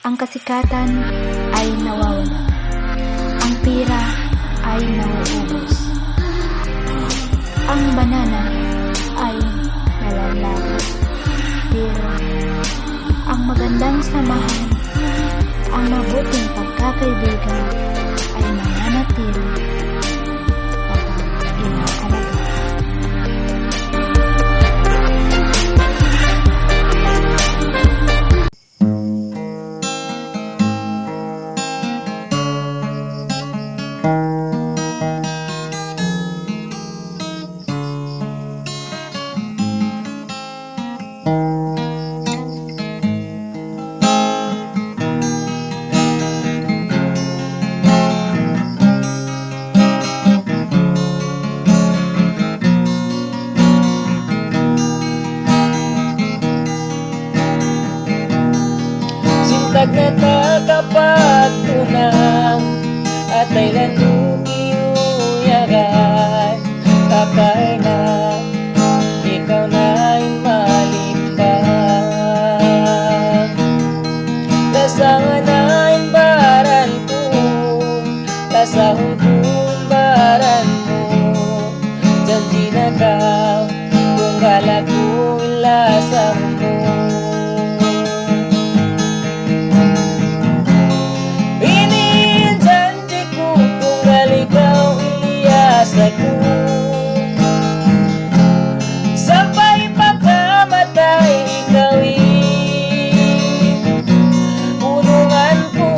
Ang kasikatan ay nawawala. Ang pira ay nauubos. Ang banana ay nalalagos. Pero ang magandang samahan, ang mabuting pagkakaibigan ay mananatili kapag inaalaga. Sintag na nakapagtunang at ay landugiuyagan kakay na ikaw na'y malimpang lasangan na'y baran ko lasahon ko'y baran mo janji na ka kung gala ko'y lasang mo. Aku sampai pagkamatay ikawin ulunganku.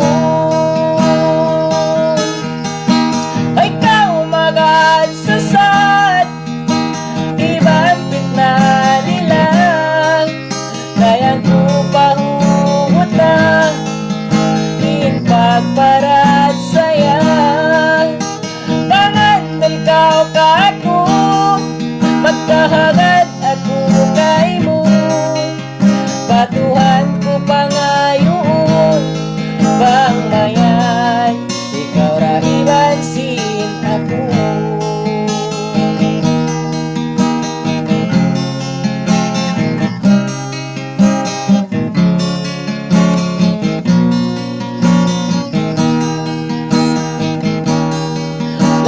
Ikaw magad sasad Iban fitna nila kayang ko pahugot na in pagparat saya. Ikaw ka ako, magkahangad ako kay mo. Batuhan ko pa ngayon, bangmayan, ikaw ra ibansin ako.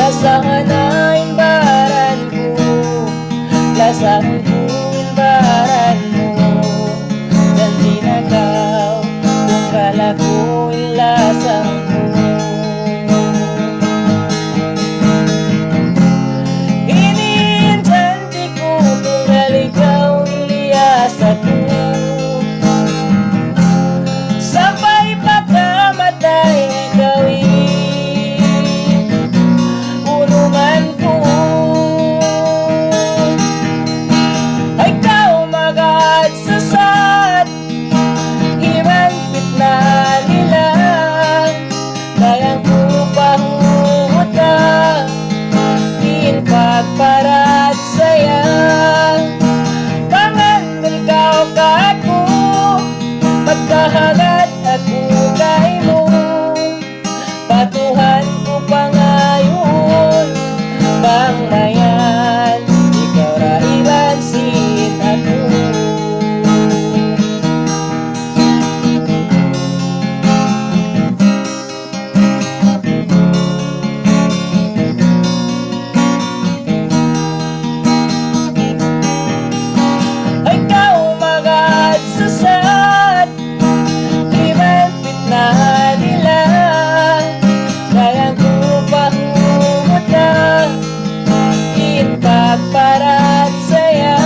Lasangan na'y baran ko, lasangan ko'y baran mo. Janji na ka, kung kala ko'y lasang mo. Iniinjanji ko kung ikaw iliyas ako. Sampai pagkamatay ikawin pagparat saya. Pangangal ikaw ka ako, magkahangad ako kay mo. Batuhan ko pa ngayon, bangmayan, ikaw ra ibansin ako. Pagparat saya,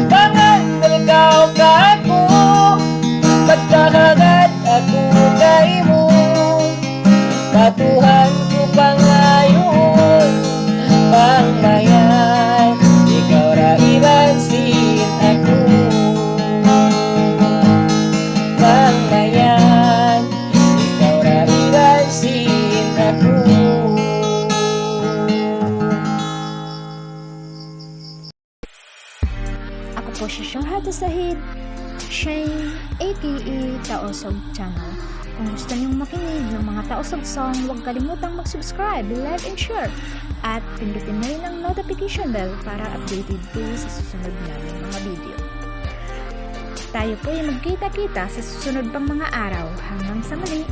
pangangal ikaw ka ako, magkahangad ako kay mo. Batuhan ko pa ngayon, bangmayan, ikaw ra ibansin ako. Bangmayan, ikaw ra ibansin ako. Ako po si Shahada Sahid, Shane, aka Tausug Channel. Kung gusto niyong makinig ng mga tausugsong, huwag kalimutang mag-subscribe, like, and share. At pindutin na rin ang notification bell para updated kayo sa susunod namin mga video. Tayo po ay magkita-kita sa susunod pang mga araw. Hanggang sa muli.